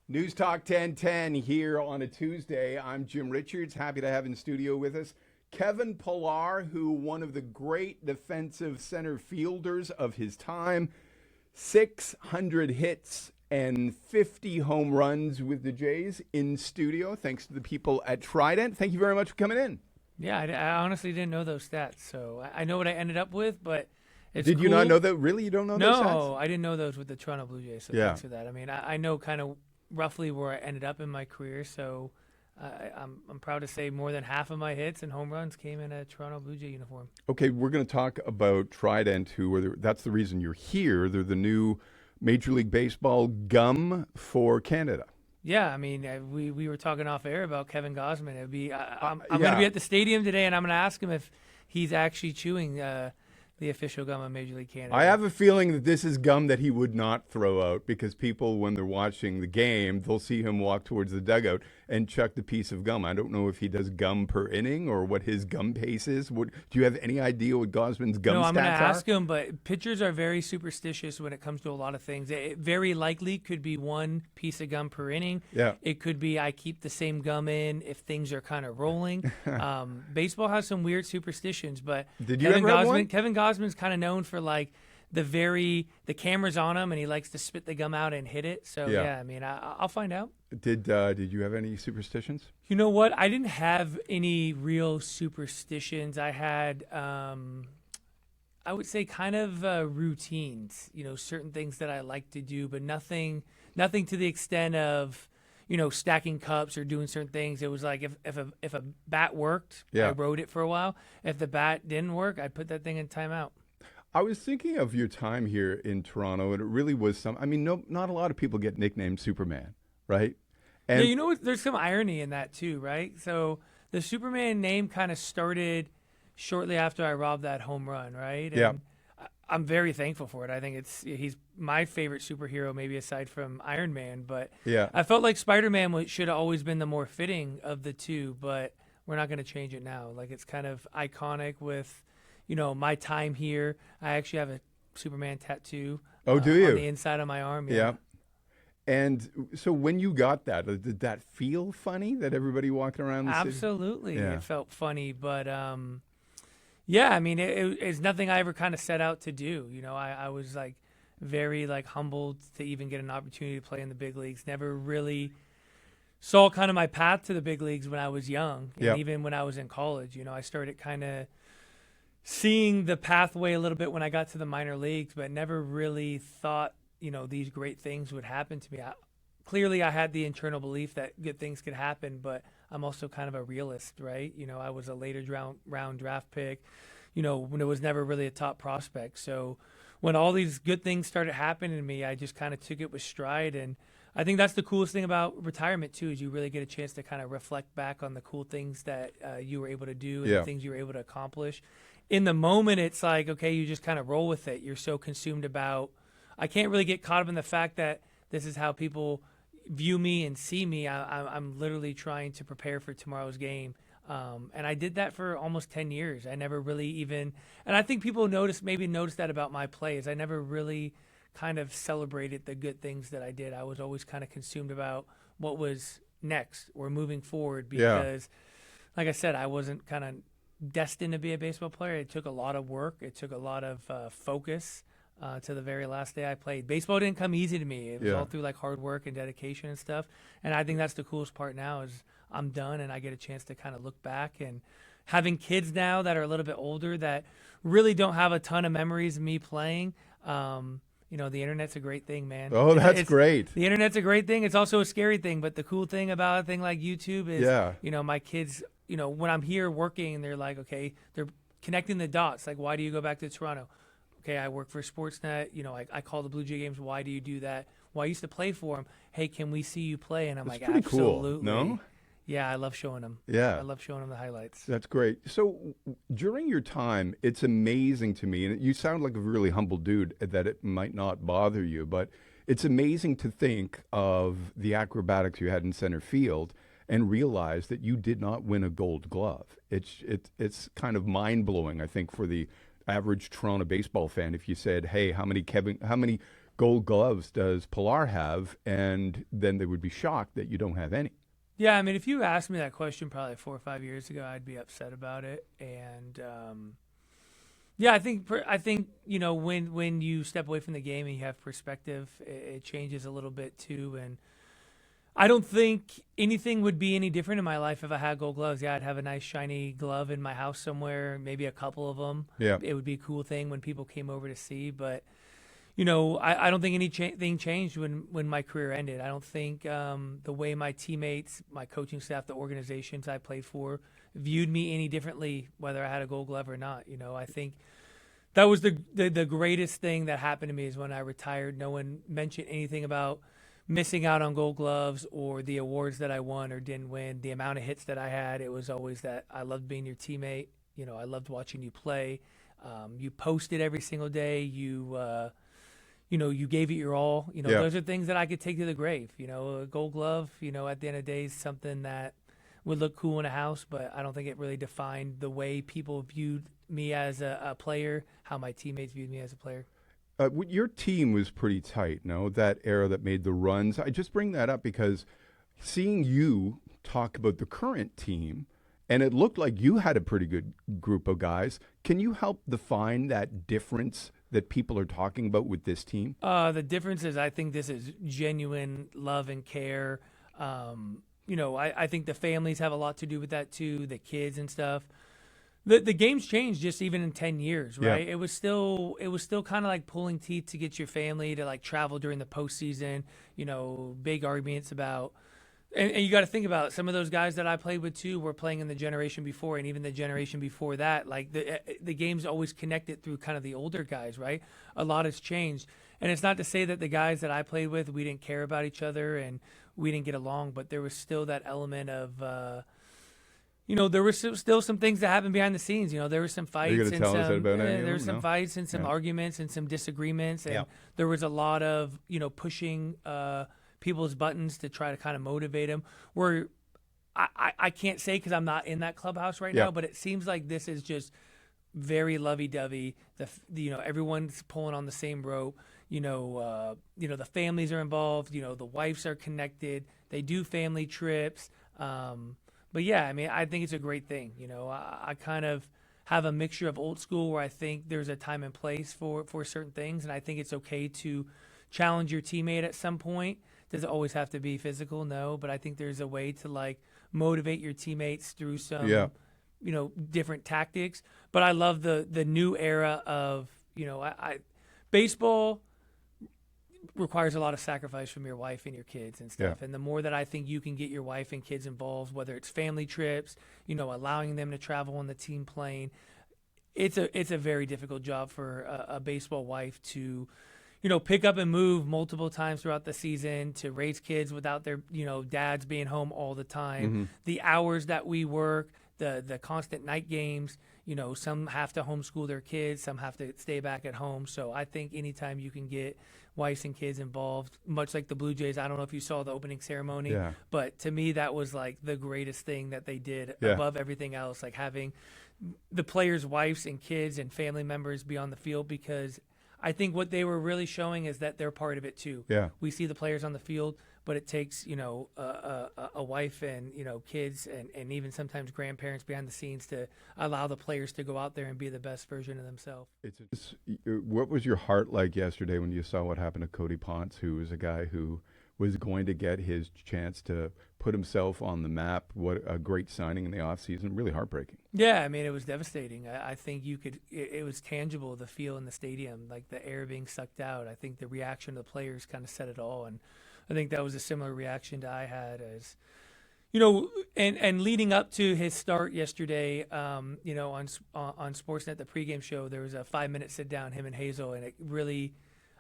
News Talk 1010 here on a Tuesday. I'm Jim Richards. Happy to have in studio with us Kevin Pillar, who one of the great defensive center fielders of his time, 600 hits and 50 home runs with the Jays in studio. Thanks to the people at Trident. Thank you very much for coming in. Yeah, I honestly didn't know those stats, so I know what I ended up with, but it's Did you cool. not know that? Really? You don't know those stats? No, I didn't know those with the Toronto Blue Jays, so thanks for that. I mean, I know kind of roughly where I ended up in my career, so I'm proud to say more than half of my hits and home runs came in a Toronto Blue Jay uniform. Okay, we're going to talk about Trident, that's the reason you're here. They're the new Major League Baseball gum for Canada. Yeah, I mean, we were talking off air about Kevin Gausman. It'd be I'm going to be at the stadium today, and I'm going to ask him if he's actually chewing the official gum of Major League Canada. I have a feeling that this is gum that he would not throw out because people, when they're watching the game, they'll see him walk towards the dugout and chuck the piece of gum. I don't know if he does gum per inning or what his gum pace is. Do you have any idea what Gausman's gum stats are? No, I'm going to ask him, but pitchers are very superstitious when it comes to a lot of things. It very likely could be one piece of gum per inning. Yeah. It could be I keep the same gum in if things are kind of rolling. Baseball has some weird superstitions, but Did you ever have one? Kevin Gausman's kind of known for like the camera's on him and he likes to spit the gum out and hit it. So yeah I mean, I'll find out. Did you have any superstitions? You know what? I didn't have any real superstitions. I had, I would say, kind of routines. You know, certain things that I like to do, but nothing to the extent of, you know, stacking cups or doing certain things. It was like if a bat worked, I rode it for a while. If the bat didn't work, I'd put that thing in timeout. I was thinking of your time here in Toronto, and it really was I mean, not a lot of people get nicknamed Superman, right? And yeah, you know, there's some irony in that too, right? So the Superman name kind of started shortly after I robbed that home run, right? And yeah. I'm very thankful for it. I think he's my favorite superhero, maybe aside from Iron Man. But yeah. I felt like Spider-Man should have always been the more fitting of the two, but we're not going to change it now. Like, it's kind of iconic with, you know, my time here. I actually have a Superman tattoo. Oh, do you? On the inside of my arm. Yeah. And so when you got that, did that feel funny that everybody walking around the city? Absolutely. Yeah. It felt funny, but yeah, I mean, it's nothing I ever kind of set out to do. You know, I was like very like humbled to even get an opportunity to play in the big leagues. Never really saw kind of my path to the big leagues when I was young. And even when I was in college, you know, I started kind of seeing the pathway a little bit when I got to the minor leagues, but never really thought, you know, these great things would happen to me. Clearly, I had the internal belief that good things could happen, but I'm also kind of a realist, right? You know, I was a later round draft pick, you know, when it was never really a top prospect. So when all these good things started happening to me, I just kind of took it with stride. And I think that's the coolest thing about retirement, too, is you really get a chance to kind of reflect back on the cool things that you were able to do and the things you were able to accomplish. In the moment, it's like, okay, you just kind of roll with it. You're so consumed about, I can't really get caught up in the fact that this is how people view me and see me. I'm literally trying to prepare for tomorrow's game. And I did that for almost 10 years. I never really even, and I think people maybe notice that about my plays. I never really kind of celebrated the good things that I did. I was always kind of consumed about what was next or moving forward because, like I said, I wasn't kind of destined to be a baseball player. It took a lot of work. It took a lot of focus. To the very last day I played. Baseball didn't come easy to me. It was all through like hard work and dedication and stuff. And I think that's the coolest part now is I'm done and I get a chance to kind of look back. And having kids now that are a little bit older that really don't have a ton of memories of me playing, you know, the internet's a great thing, man. Oh, that's great. The internet's a great thing. It's also a scary thing. But the cool thing about a thing like YouTube is, you know, my kids, you know, when I'm here working and they're like, okay, they're connecting the dots. Like, why do you go back to Toronto? Okay, I work for Sportsnet. You know, I call the Blue Jay games. Why do you do that? Well, I used to play for them. Hey, can we see you play? And I'm That's like, pretty absolutely. Cool. No? Yeah, I love showing them. Yeah. I love showing them the highlights. That's great. So during your time, it's amazing to me, and you sound like a really humble dude, that it might not bother you, but it's amazing to think of the acrobatics you had in center field and realize that you did not win a Gold Glove. It's kind of mind-blowing, I think, for the average Toronto baseball fan if you said, hey, how many Gold Gloves does Pilar have? And then they would be shocked that you don't have any. Yeah, I mean, if you asked me that question probably 4 or 5 years ago, I'd be upset about it. And yeah, I think when you step away from the game and you have perspective, it changes a little bit too. And I don't think anything would be any different in my life if I had gold gloves. Yeah, I'd have a nice shiny glove in my house somewhere, maybe a couple of them. Yeah. It would be a cool thing when people came over to see. But I don't think anything changed when my career ended. I don't think the way my teammates, my coaching staff, the organizations I played for viewed me any differently, whether I had a gold glove or not. I think that was the greatest thing that happened to me is when I retired. No one mentioned anything about missing out on gold gloves or the awards that I won or didn't win, the amount of hits that I had. It was always that I loved being your teammate. I loved watching you play. You posted every single day. You gave it your all. Yeah. Those are things that I could take to the grave. A gold glove, at the end of the day is something that would look cool in a house, but I don't think it really defined the way people viewed me as a player, how my teammates viewed me as a player. Your team was pretty tight, no? That era that made the runs. I just bring that up because seeing you talk about the current team, and it looked like you had a pretty good group of guys. Can you help define that difference that people are talking about with this team? The difference is I think this is genuine love and care. I think the families have a lot to do with that too, the kids and stuff. The game's changed just even in 10 years, right? Yeah. It was still kind of like pulling teeth to get your family to like travel during the postseason, big arguments about and you got to think about it. Some of those guys that I played with too were playing in the generation before, and even the generation before that. Like the game's always connected through kind of the older guys, right? A lot has changed, and it's not to say that the guys that I played with we didn't care about each other and we didn't get along, but there was still that element of. There were still some things that happened behind the scenes. There were some fights. Are you going to tell us about any of there were them? some No? fights and some Yeah. arguments and some disagreements, and Yeah. there was a lot of pushing people's buttons to try to kind of motivate them. Where I can't say because I'm not in that clubhouse right Yeah. now, but it seems like this is just very lovey-dovey. Everyone's pulling on the same rope. The families are involved. The wives are connected. They do family trips. But yeah, I mean, I think it's a great thing. I kind of have a mixture of old school where I think there's a time and place for certain things, and I think it's okay to challenge your teammate at some point. Does it always have to be physical? No, but I think there's a way to like motivate your teammates through some, Yeah. Different tactics. But I love the new era of, baseball requires a lot of sacrifice from your wife and your kids and stuff. Yeah. And the more that I think you can get your wife and kids involved, whether it's family trips, allowing them to travel on the team plane, it's a very difficult job for a baseball wife to, pick up and move multiple times throughout the season, to raise kids without their, dads being home all the time. Mm-hmm. The hours that we work, the constant night games, some have to homeschool their kids, some have to stay back at home. So I think anytime you can get wives and kids involved, much like the Blue Jays, I don't know if you saw the opening ceremony, Yeah. but to me that was like the greatest thing that they did Yeah. above everything else, like having the players' wives and kids and family members be on the field, because I think what they were really showing is that they're part of it too. Yeah. We see the players on the field, but it takes, a wife and, kids and even sometimes grandparents behind the scenes to allow the players to go out there and be the best version of themselves. What was your heart like yesterday when you saw what happened to Cody Ponce, who was a guy who was going to get his chance to put himself on the map? What a great signing in the offseason. Really heartbreaking. Yeah, I mean, it was devastating. I think it was tangible, the feel in the stadium, like the air being sucked out. I think the reaction of the players kind of said it all. And I think that was a similar reaction to I had as, and leading up to his start yesterday, on Sportsnet, the pregame show, there was a 5-minute sit down, him and Hazel, and it really,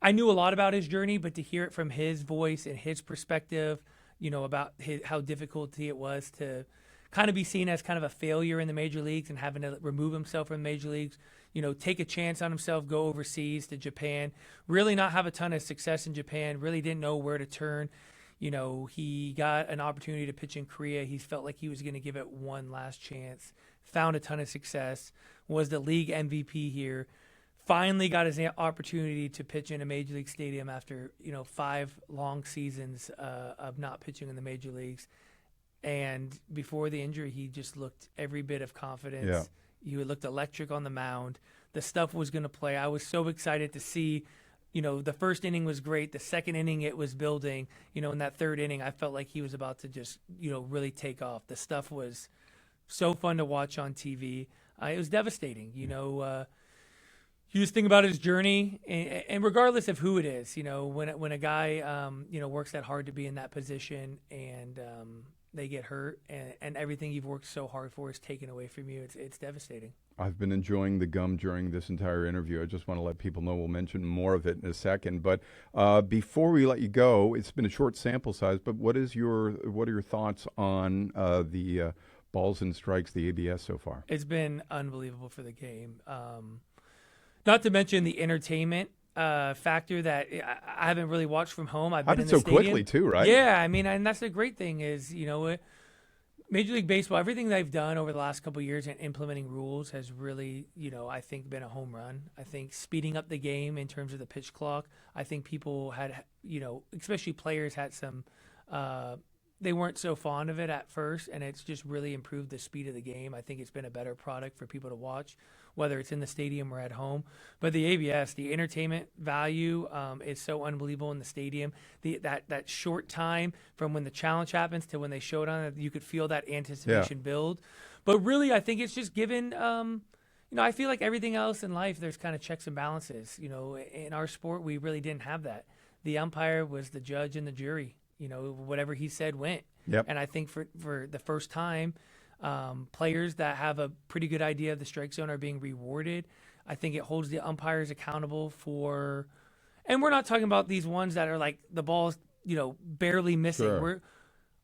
I knew a lot about his journey, but to hear it from his voice and his perspective, about how difficult it was to kind of be seen as kind of a failure in the major leagues and having to remove himself from the major leagues, take a chance on himself, go overseas to Japan, really not have a ton of success in Japan, really didn't know where to turn. He got an opportunity to pitch in Korea. He felt like he was going to give it one last chance, found a ton of success, was the league MVP here, finally got his opportunity to pitch in a major league stadium after 5 long seasons of not pitching in the major leagues. And before the injury, he just looked every bit of confidence. He looked electric on the mound. The stuff was going to play. I was so excited to see. The first inning was great. The second inning, it was building. In that third inning, I felt like he was about to just, really take off. The stuff was so fun to watch on TV. It was devastating. You just think about his journey, and regardless of who it is, when a guy, works that hard to be in that position and they get hurt and everything you've worked so hard for is taken away from you, it's devastating. I've been enjoying the gum during this entire interview. I just want to let people know we'll mention more of it in a second. But before we let you go, it's been a short sample size, but what are your thoughts on the balls and strikes, the ABS so far? It's been unbelievable for the game. Not to mention the entertainment factor that I haven't really watched from home. I've been in the so quickly too, right? Yeah, I mean, and that's the great thing is, Major League Baseball, everything they've done over the last couple of years in implementing rules has really, I think been a home run. I think speeding up the game in terms of the pitch clock. I think people had, especially players had some, they weren't so fond of it at first, and it's just really improved the speed of the game. I think it's been a better product for people to watch, whether it's in the stadium or at home. But the ABS, the entertainment value is so unbelievable in the stadium. That short time from when the challenge happens to when they show it on, you could feel that anticipation build. But really, I think it's just given, I feel like everything else in life, there's kind of checks and balances. In our sport, we really didn't have that. The umpire was the judge and the jury. Whatever he said went. Yep. And I think for the first time, players that have a pretty good idea of the strike zone are being rewarded. I think it holds the umpires accountable for, and we're not talking about these ones that are like the ball's, barely missing. Sure.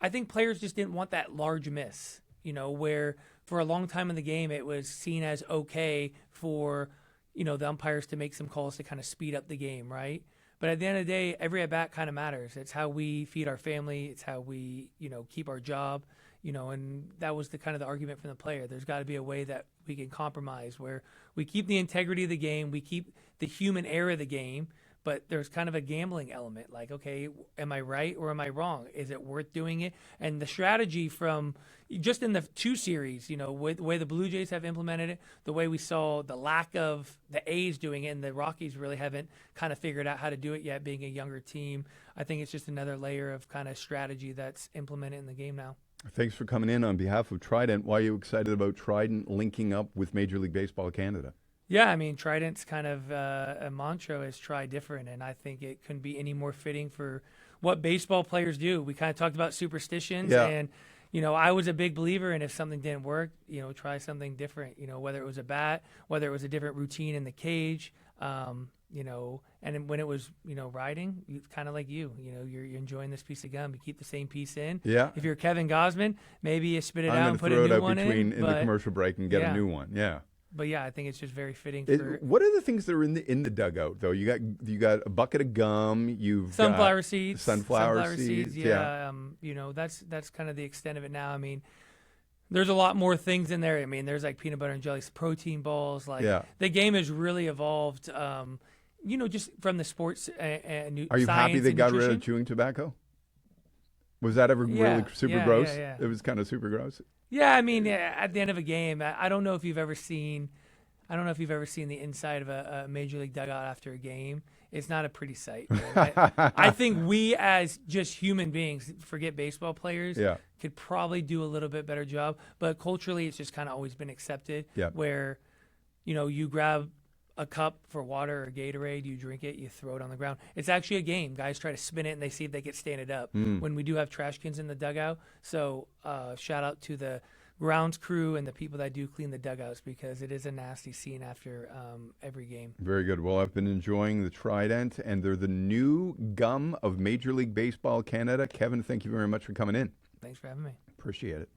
I think players just didn't want that large miss, where for a long time in the game, it was seen as okay for, the umpires to make some calls to kind of speed up the game, right? But at the end of the day, every at-bat kind of matters. It's how we feed our family. It's how we, keep our job, and that was the kind of the argument from the player. There's got to be a way that we can compromise where we keep the integrity of the game, we keep the human error of the game, but there's kind of a gambling element. Like, okay, am I right or am I wrong? Is it worth doing it? And the strategy from just in the 2 series, with the way the Blue Jays have implemented it, the way we saw the lack of the A's doing it, and the Rockies really haven't kind of figured out how to do it yet, being a younger team. I think it's just another layer of kind of strategy that's implemented in the game now. Thanks for coming in on behalf of Trident. Why are you excited about Trident linking up with Major League Baseball Canada? Yeah, I mean, Trident's kind of a mantra is try different, and I think it couldn't be any more fitting for what baseball players do. We kind of talked about superstitions, and, I was a big believer in if something didn't work, try something different, whether it was a bat, whether it was a different routine in the cage, and when it was, riding, kind of like you're enjoying this piece of gum. You keep the same piece in. Yeah. If you're Kevin Gosman, maybe you spit it out and put a new new one in. In the commercial break and get a new one. Yeah. But yeah, I think it's just very fitting for. What are the things that are in the dugout though? You got a bucket of gum. You've sunflower got seeds. Sunflower seeds. Yeah. That's kind of the extent of it now. I mean, there's a lot more things in there. I mean, there's like peanut butter and jelly, protein balls. The game has really evolved. Just from the sports and Are you happy they got rid of chewing tobacco? Was that ever really super gross? Yeah. It was kind of super gross. Yeah, I mean, at the end of a game, I don't know if you've ever seen the inside of a major league dugout after a game. It's not a pretty sight. I think we as just human beings, forget baseball players, could probably do a little bit better job. But culturally, it's just kind of always been accepted where, you grab a cup for water or Gatorade, you drink it, you throw it on the ground. It's actually a game. Guys try to spin it and they see if they can stand it up. When we do have trash cans in the dugout. So shout out to the grounds crew and the people that do clean the dugouts because it is a nasty scene after every game. Very good. Well, I've been enjoying the Trident, and they're the new gum of Major League Baseball Canada. Kevin, thank you very much for coming in. Thanks for having me. Appreciate it.